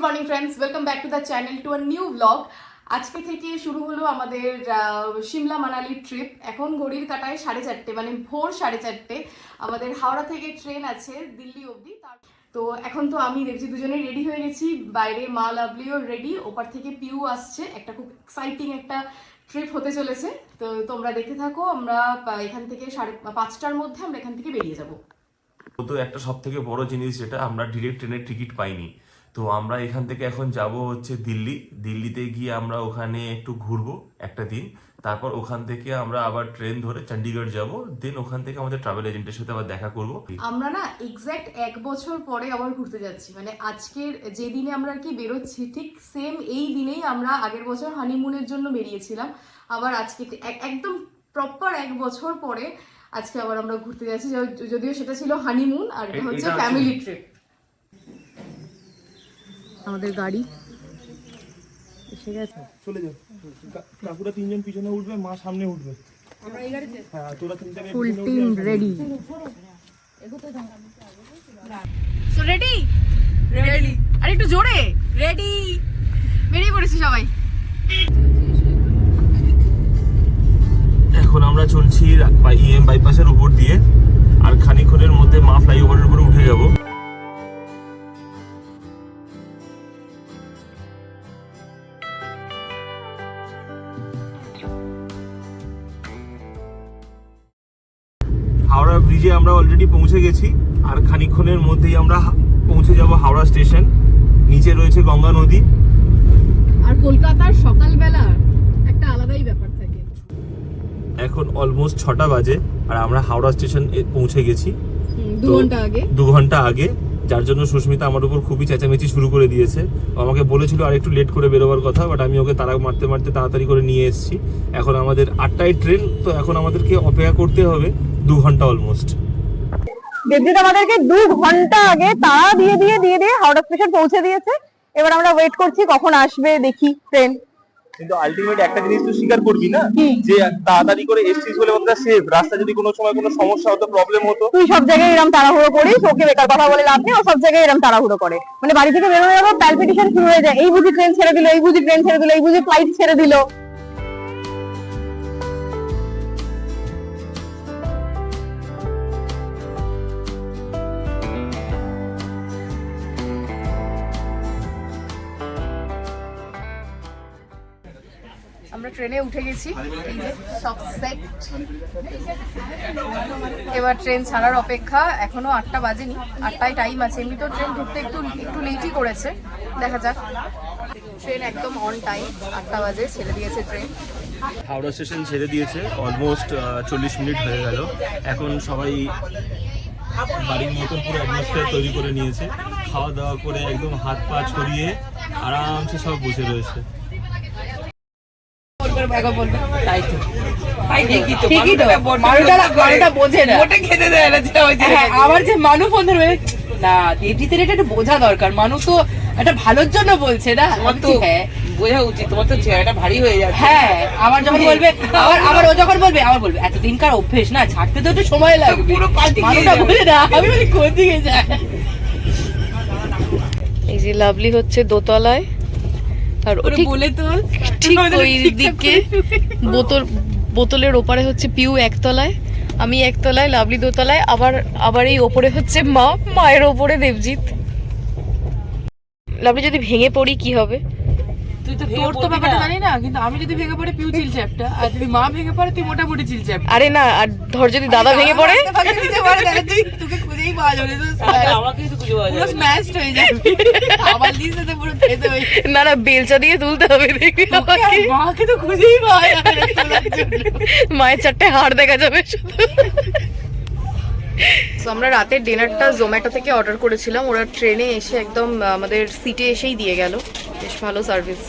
Morning friends, welcome back to the channel to a new blog. আজকে থেকে শুরু হলো আমাদের সিমলা মানালি ট্রিপ। এখন ঘড়ির কাঁটায় 4:30, মানে ভোর 4:30। আমাদের হাওড়া থেকে ট্রেন আছে দিল্লি অবধি। তো এখন তো আমি দেবজি দুজনেই রেডি হয়ে গেছি, বাইরে মা লাভলিও রেডি, ওপার থেকে পিউ আসছে। একটা খুব এক্সাইটিং একটা ট্রিপ হতে চলেছে, তো তোমরা দেখতে থাকো। আমরা এখান থেকে 5:30টার মধ্যে আমরা এখান থেকে বেরিয়ে যাবো। তো একটা সব থেকে বড় জিনিস যেটা, আমরা ডিরেক্ট ট্রেনের টিকিট পাইনি। তো আমরা এখান থেকে এখন যাব হচ্ছে দিল্লিতে গিয়ে আমরা ওখানে একটু ঘুরবো একটা দিন। তারপর ওখান থেকে আমরা আবার ট্রেন ধরে চণ্ডীগড় যাব, দেন ওখান থেকে আমাদের ট্রাভেল এজেন্টের সাথে আবার দেখা করব। আমরা না এক্স্যাক্ট 1 বছর পরে আবার ঘুরতে যাচ্ছি, মানে আজকের যে দিনে আমরা আর কি বেরোচ্ছি ঠিক সেম এই দিনেই আমরা আগের বছর হানিমুনের জন্য বেরিয়েছিলাম। আবার আজকে একদম প্রপার 1 বছর পরে আজকে আবার আমরা ঘুরতে যাচ্ছি, যদিও সেটা ছিল হানিমুন আর এটা হচ্ছে ফ্যামিলি ট্রিপ। আমাদের গাড়ি এসে গেছে, চলে যাও। কাকুরা 3 জন পিছনে উঠবে, মা সামনে উঠবে। আমরা এই গাড়িতে? হ্যাঁ, তোরা 3 জন full team ready. So ready আর একটু জোরে রেডি, বেরিয়ে পড়েছি সবাই। এখন আমরা চলছি ইএম বাইপাসের উপর দিয়ে, আর খানিকক্ষণের মধ্যে মা ফ্লাইওভারের উপরে উঠে যাব। হাওড়া ব্রিজে আমরা অলরেডি পৌঁছে গেছি, আর খানিকক্ষণের মধ্যেই আমরা পৌঁছে যাব হাওড়া স্টেশন। নিচে রয়েছে গঙ্গা নদী। আর কলকাতার সকালবেলা একটা আলাদাই ব্যাপার থাকে। এখন অলমোস্ট 6টা বাজে, আর আমরা হাওড়া স্টেশন পৌঁছে গেছি 2 ঘন্টা আগে, যার জন্য সুস্মিতা আমার উপর খুবই চেঁচামেচি শুরু করে দিয়েছে। আমাকে বলেছিল আর একটু লেট করে বেরোবার কথা, বাট আমি ওকে তাড়া মারতে মারতে তাড়াতাড়ি করে নিয়ে এসেছি। এখন আমাদের 8টায় ট্রেন, তো এখন আমাদেরকে অপেক্ষা করতে হবে 2 ঘন্টা অলমোস্ট। দেবজিৎ আমাদেরকে 2 ঘন্টা আগে তাড়া দিয়ে হাওড়া স্টেশন পৌঁছে দিয়েছে। এবার আমরা ওয়েট করছি কখন আসবে দেখি ট্রেন। কিন্তু আলটিমেট একটা জিনিস তো স্বীকার করবি না, যে তাড়াতাড়ি করে এসছিস বলে ওটা সেফ। রাস্তা যদি কোনো সময় কোনো সমস্যা হতো, প্রবলেম হতো। তুই সব জায়গায় এরকম তাড়াহুড়ো করিস, ওকে বেকার কথা বলে লাভ নেই। ও সব জায়গায় এরকম তাড়াহুড়ো করে, মানে বাড়ি থেকে বেরোনো যাবো প্যালপিটেশন শুরু হয়ে যায়। এই বুঝি ট্রেন ছেড়ে দিল, এই বুঝি ট্রেন ছেড়ে দিল, এই বুঝি ফ্লাইট ছেড়ে দিল। আমরা ট্রেনে উঠে গেছি, এই যে সব সেট। এবার ট্রেন ছাড়ার অপেক্ষা। এখনো 8টা বাজেনি, 8টায় টাইম আছে। এমনি তো ট্রেন ঢুকতে একটু লেটই করেছে, দেখা যাক। ট্রেন একদম অন টাইম, 8টা বাজে ছেড়ে দিয়েছে ট্রেন। হাওড়া স্টেশন ছেড়ে দিয়েছে, অলমোস্ট 40 মিনিট হয়ে গেল। এখন সবাই বাড়ির মতন পুরো অ্যাটমসফিয়ার তৈরি করে নিয়েছে, খাওয়া দাওয়া করে একদম হাত পা ছড়িয়ে আরামসে সব বসে রয়েছে। আমার যে মানু ফোন ধরবে না, দেবজিতের এটা একটু বোঝা দরকার। মানু তো একটা ভালোর জন্য বলছে না, হ্যাঁ বোঝা উচিত। তোমার তো চেহারাটা ভারী হয়ে যাচ্ছে। হ্যাঁ, আমার যখন বলবে, আবার ও যখন বলবে, আমার বলবে এতদিনকার অভ্যেস না, ছাড়তে তো একটু সময় লাগবে। মানুটা বলে না, আমি বলি কোন দিকে যায়। এই যে লাভলি হচ্ছে দোতলায়, আর বলে তোল ঠিক ওই দিকে বোতলের ওপারে হচ্ছে পিউ একতলায়, আমি একতলায়, লাভলি দোতলায়, আবার এই ওপরে হচ্ছে মায়ের ওপরে দেবজিৎ। লাভলি যদি ভেঙে পড়ি কি হবে? তুই তো তোর তো ব্যাপারটা জানি না, কিন্তু আমি যদি ভেঙে পড়ে পিউ চিলছে একটা, আর যদি মা ভেঙে পড়ে তুই মোটামুটি চিলছে একটা। আরে না, আর ধর যদি দাদা ভেঙে পড়ে, তোকে খুঁজেই পাওয়া যাবে, আমাকে তো খুঁজে পাওয়া যাবে, পুরো স্ম্যাশড হয়ে যাবে। আমার লিস্টে পুরো খেতে হবে। না বেলচা দিয়ে তুলতে হবে, দেখবি মাকে তো খুঁজেই পাওয়া যাবে না তোলার জন্য। মায়ের 4টে হাড় দেখা যাবে শুধু। তো আমরা রাতের ডিনারটা জোম্যাটো থেকে অর্ডার করেছিলাম, ওরা ট্রেনে এসে একদম আমাদের সিটে এসেই দিয়ে গেল। বেশ ভালো সার্ভিস।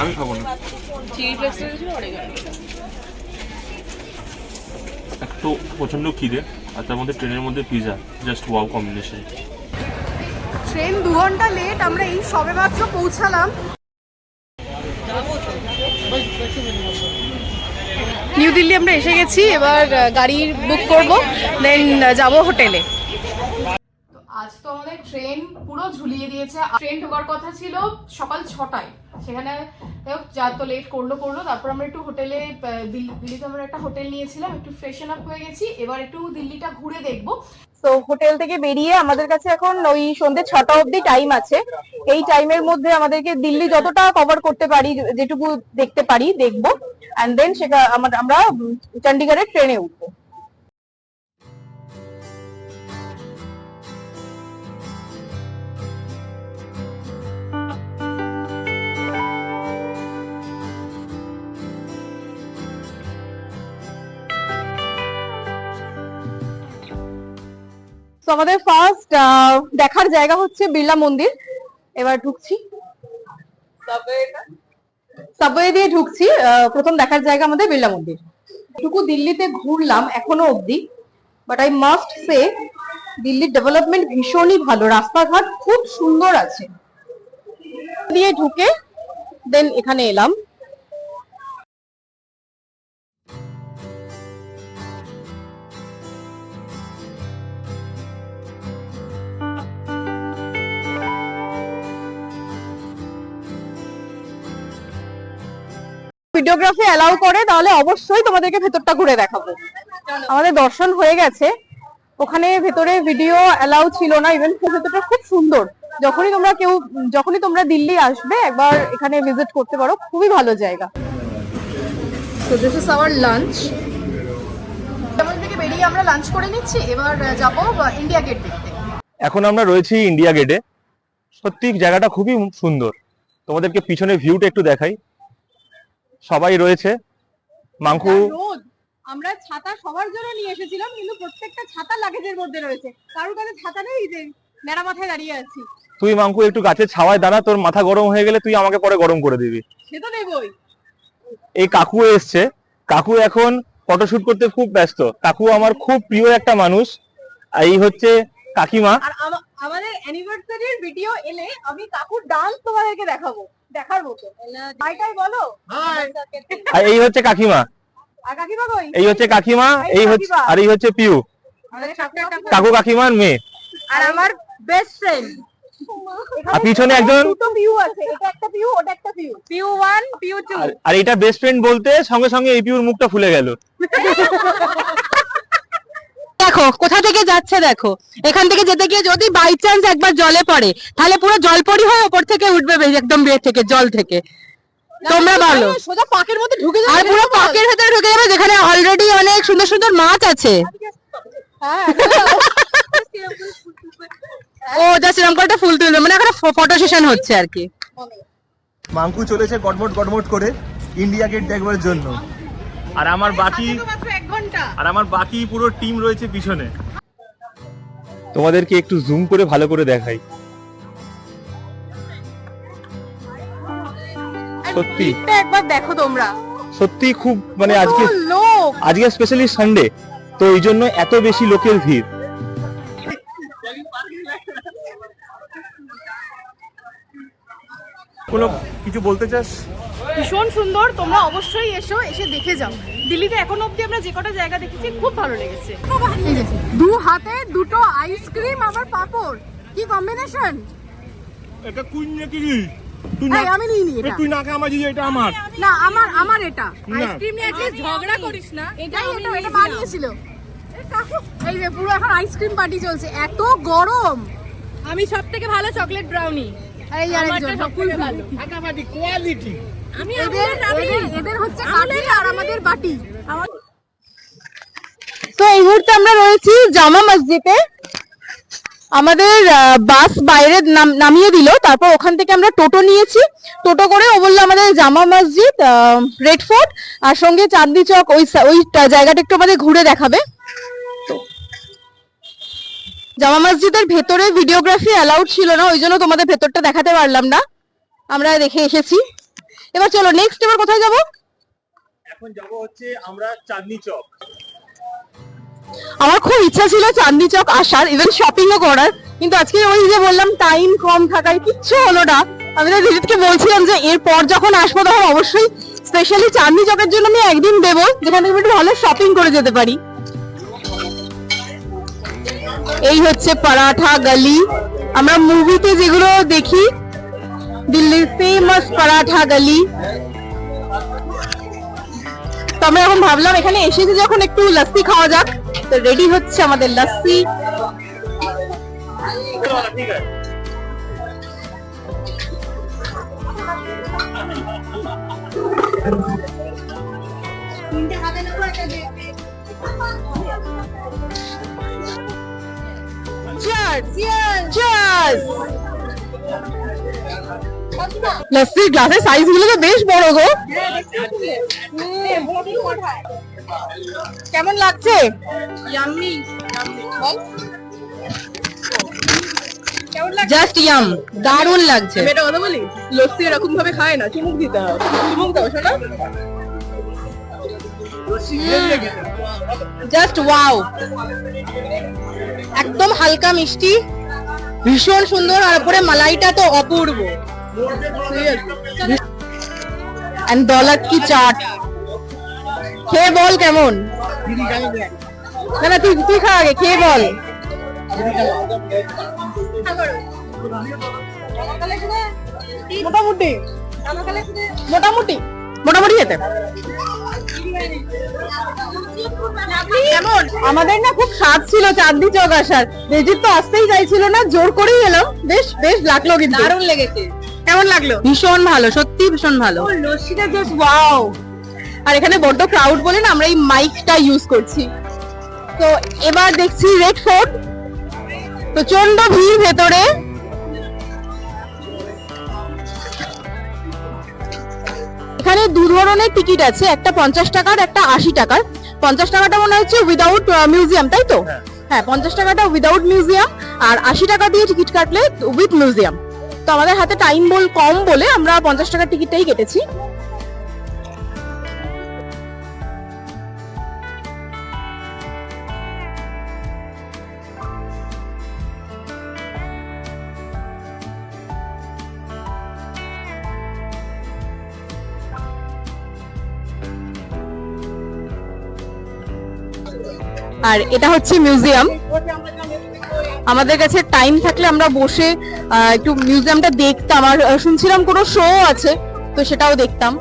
আমি খাবো না, একটু প্রচন্ড খিদে, আর তার মধ্যে ট্রেনের মধ্যে pizza, just wow combination. Train 2 ঘন্টা লেট, আমরা এই সবেমাত্র পৌঁছালাম। নিউ দিল্লি আমরা এসে গেছি, এবার গাড়ি বুক করব, দেন যাব হোটেলে। আজ তো আমাদের ট্রেন পুরো ঝুলিয়ে দিয়েছে। ট্রেন ঢোকার কথা ছিল সকাল 6টায়, সেখানে যা তো লেট করলো। তারপর আমরা একটু হোটেলে, দিল্লিতে আমরা একটা হোটেল নিয়েছিলাম, একটু ফ্রেশন আপ হয়ে গেছি। এবার একটু দিল্লিটা ঘুরে দেখবো। তো হোটেল থেকে বেরিয়ে আমাদের কাছে এখন ওই সন্ধ্যে 6টা অবধি টাইম আছে। এই টাইমের মধ্যে আমাদেরকে দিল্লি যতটা কভার করতে পারি, যেটুকু দেখতে পারি দেখবো, এন্ড দেন সেটা আমরা চণ্ডীগড়ের ট্রেনে উঠবো। তো আমাদের ফার্স্ট দেখার জায়গা হচ্ছে বিড়লা মন্দির। এবার ঢুকছি, সাবওয়ে দিয়ে ঢুকছি। প্রথম দেখার জায়গা আমাদের বিড়লা মন্দির। এটুকু দিল্লিতে ঘুরলাম এখনো অবধি, বাট আই মাস্ট সে দিল্লির ডেভেলপমেন্ট ভীষণই ভালো, রাস্তাঘাট খুব সুন্দর আছে। দিয়ে ঢুকে দেন এখানে এলাম। ভিডিওগ্রাফি অ্যালাউ করে তাহলে অবশ্যই তোমাদেরকে ভেতরটা ঘুরে দেখাবো। আমাদের দর্শন হয়ে গেছে, ওখানে ভেতরে ভিডিও অ্যালাউ ছিল না। ইভেন ভেতরটা খুব সুন্দর। যখনই তোমরা দিল্লি আসবে একবার এখানে ভিজিট করতে পারো, খুবই ভালো জায়গা। তো দিস ইজ আওয়ার লাঞ্চ। থেকে বেরিয়ে আমরা লাঞ্চ করে নিচ্ছি। এবার যাবো ইন্ডিয়া গেট দেখতে। এখন আমরা রয়েছি ইন্ডিয়া গেটে। সত্যি জায়গাটা খুবই সুন্দর। তোমাদেরকে পিছনের ভিউটা একটু দেখাই। সবাই রয়েছে। মাংকু, আমরা ছাতা সবার জন্য নিয়ে এসেছিলাম, কিন্তু প্রত্যেকটা ছাতা লাগেজের মধ্যে রয়েছে। কারোর কাছে ছাতা নেই, যে মেরা মাথায় দাঁড়িয়ে আছি। তুই মাংকু একটু গাছের ছাওয়ায় দাঁড়া, তোর মাথা গরম হয়ে গেলে তুই আমাকে পরে গরম করে দিবি। সে তো নেবই। এই কাকু এসছে। কাকু এখন ফটোশুট করতে খুব ব্যস্ত। কাকু আমার খুব প্রিয় একটা মানুষ। এই হচ্ছে কাকিমা। আর আমাদের অ্যানিভার্সারির ভিডিও এলে আমি কাকুর ডান্স তোমাদেরকে দেখার মতো। হাইটাই বলো। আর এই হচ্ছে কাকিমা। আর কাকিমা কই? এই হচ্ছে কাকিমা, এই হচ্ছে, আর এই হচ্ছে পিউ, কাকু কাকিমার মেয়ে। আর আমার বেস্ট ফ্রেন্ড। আর পিছনে একজন, দুটো পিউ আছে, এটা একটা পিউ, ওটা একটা পিউ। পিউ 1, পিউ 2। আর এটা বেস্ট ফ্রেন্ড বলতে সঙ্গে সঙ্গে এই পিউর মুখটা ফুলে গেল। দেখো কোথা থেকে যাচ্ছে, দেখো এখান থেকে যেতে গিয়ে যদি বাই চান্স একবার জলে পড়ে তাহলে পুরো জলপরি হয়ে উপর থেকে উঠবে, একদম বেয়ে থেকে, জল থেকে। তোমরা বলো, সোজা পাকের মধ্যে ঢুকে যাবে। আর পুরো পাকের ভেতরে ঢুকে যাবে, যেখানে অলরেডি অনেক সুন্দর সুন্দর মাছ আছে। ও জাস্ট এরকম করে ফুল তুলবে, মানে এখন ফটো সেশন হচ্ছে আর কি। মাংকু চলেছে গটমট করে ইন্ডিয়া গেট দেখবার জন্য। আর আমার বাকি পুরো টিম রয়েছে পিছনে। তোমাদেরকে একটু জুম করে ভালো করে দেখাই। সত্যি একবার দেখো তোমরা, সত্যি খুব, মানে লোক। আজকে স্পেশালি সানডে, তো এই জন্য এত বেশি লোকের ভিড়। কোনো কিছু বলতে চাস? ভীষণ সুন্দর, তোমরা অবশ্যই এসে দেখে যাও। দিল্লিতে এখন অব্দি আমরা যে কটা জায়গা দেখেছি খুব ভালো লেগেছে। দু হাতে দুটো আইসক্রিম আবার পাপড়, কি কম্বিনেশন! এটা কুই নাকি? আমি নিইনি এটা। তুই না খা, আমার এটা আমার না, আমার এটা আইসক্রিম নিয়ে এসে ঝগড়া করিস না। এটা বানিয়েছিল এই যে পুরো এখন আইসক্রিম পার্টি চলছে। এত গরম। আমি সবথেকে ভালো চকলেট ব্রাউনি। এই আরেকজন ভালো ফাটাফাটি কোয়ালিটি। এদের হচ্ছে কাঠি আর আমাদের বাটি। তো এই মুহূর্তে আমরা রয়েছি জামা মসজিদে। আমাদের বাস বাইরে নামিয়ে দিল, তারপর ওখান থেকে আমরা টোটো নিয়েছি। টোটো করে ও বললো আমাদের জামা মসজিদ, রেড ফোর্ট আর সঙ্গে চাঁদনি চক, ওই জায়গাটা একটু আমাদের ঘুরে দেখাবে। জামা মসজিদের ভেতরে ভিডিওগ্রাফি অ্যালাউড ছিল না, ওই জন্য তোমাদের ভেতরটা দেখাতে পারলাম না। আমরা দেখে এসেছি। এবার চলো নেক্সট, এবার কোথায় যাব? এখন যাব হচ্ছে আমরা চাঁদনি চক। আমার খুব ইচ্ছা ছিল চাঁদনি চক আসার, ইভেন শপিংও করার, কিন্তু আজকে ওই যে বললাম টাইম কম থাকায় কিচ্ছু হলো না। আমি দিদিকে বলছিলাম যে এরপর যখন আসবো তখন অবশ্যই স্পেশালি চাঁদনি চকের জন্য আমি একদিন দেবো, যেখানে একটু ভালো শপিং করে যেতে পারি। এই হচ্ছে পরাঠা গলি, আমরা মুভিতে যেগুলো দেখি, দিল্লির ফেমাস পরাঠা গলি। তো আমরা এখন ভাবলাম এখানে এসেছি যখন একটু লস্যি খাওয়া যাক, তো রেডি হচ্ছে আমাদের লস্যি। লস্যির গ্লাসের সাইজ গুলো তো বেশ বড় গো। কেমন লাগছে? জাস্ট ইয়াম, দারুণ লাগছে। এটা কথা বলি, লস্যি এরকম ভাবে খায় না, চুমুক দিতে হবে। চুমুক দাও শোনা। জাস্ট ওয়াও, একদম হালকা মিষ্টি, ভীষণ সুন্দর, আর উপরে মালাইটা তো অপূর্ব। এন্ড দৌলত কি চাট, খেয়ে বল কেমন। না না, তুই খা আগে, খেয়ে বল। মোটামুটি মোটামুটি মোটামুটি খেতে কেমন? আমাদের না খুব স্বাদ ছিল চাঁদনি চক আসার, বেজির তো আসতেই চাইছিল না, জোর করেই এলাম। বেশ বেশ লাগলো, কিন্তু দারুণ লেগেছে। কেমন লাগলো? ভীষণ ভালো, সত্যি ভীষণ ভালো। লস্যিটা জাস্ট ওয়াও। আর এখানে বড্ড ক্রাউড বলে না আমরা এই মাইকটা ইউজ করছি। তো এবার দেখছি রেড ফোর্ট, প্রচন্ড ভিড় ভেতরে। এখানে দু ধরনের টিকিট আছে, একটা 50 টাকার, একটা 80 টাকার। 50 টাকাটা মনে হচ্ছে উইদাউট মিউজিয়াম, তাই তো? হ্যাঁ, 50 টাকাটা উইদাউট মিউজিয়াম, আর 80 টাকা দিয়ে টিকিট কাটলে উইথ মিউজিয়াম। তো আমাদের হাতে টাইম কম বলে আমরা 50 টাকার টিকিটটাই কেটেছি। আর এটা হচ্ছে মিউজিয়াম। আমাদের কাছে টাইম থাকলে আমরা বসে একটু মিউজিয়ামটা দেখতাম, আর শুনছিলাম কোনো শো আছে, তো সেটাও দেখতাম।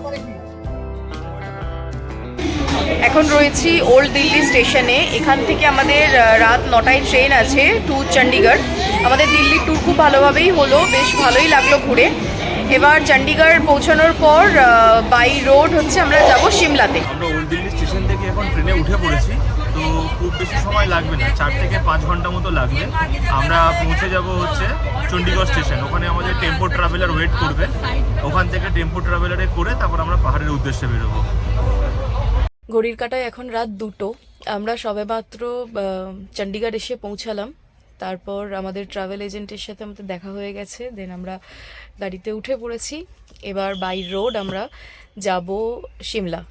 এখন রয়েছি ওল্ড দিল্লি স্টেশনে। এখান থেকে আমাদের রাত 9টায় ট্রেন আছে টু চণ্ডীগড়। আমাদের দিল্লি ট্যুর খুব ভালোভাবেই হলো, বেশ ভালোই লাগলো ঘুরে। এবার চণ্ডীগড় পৌঁছানোর পর বাই রোড হচ্ছে আমরা যাব সিমলাতে। আমরা ওল্ড দিল্লি স্টেশন থেকে এখন ট্রেনে উঠে পড়েছি, তো খুব বেশি সময় লাগবে না, 4 থেকে 5 ঘন্টা মতো লাগবে। আমরা পৌঁছে যাব হচ্ছে চণ্ডীগড় স্টেশন, ওখানে আমাদের টেম্পো ট্রাভেলার ওয়েট করবে। ওখান থেকে টেম্পো ট্রাভেলারে করে তারপর আমরা পাহাড়ের উদ্দেশ্যে বেরোবো। ঘড়ির কাঁটায় এখন রাত 2টো। আমরা সবেমাত্র চণ্ডীগড় এসে পৌঁছালাম। তারপর আমাদের ট্রাভেল এজেন্টের সাথে আমাদের দেখা হয়ে গেছে, দেন আমরা গাড়িতে উঠে পড়েছি। এবার বাই রোড আমরা যাব সিমলা।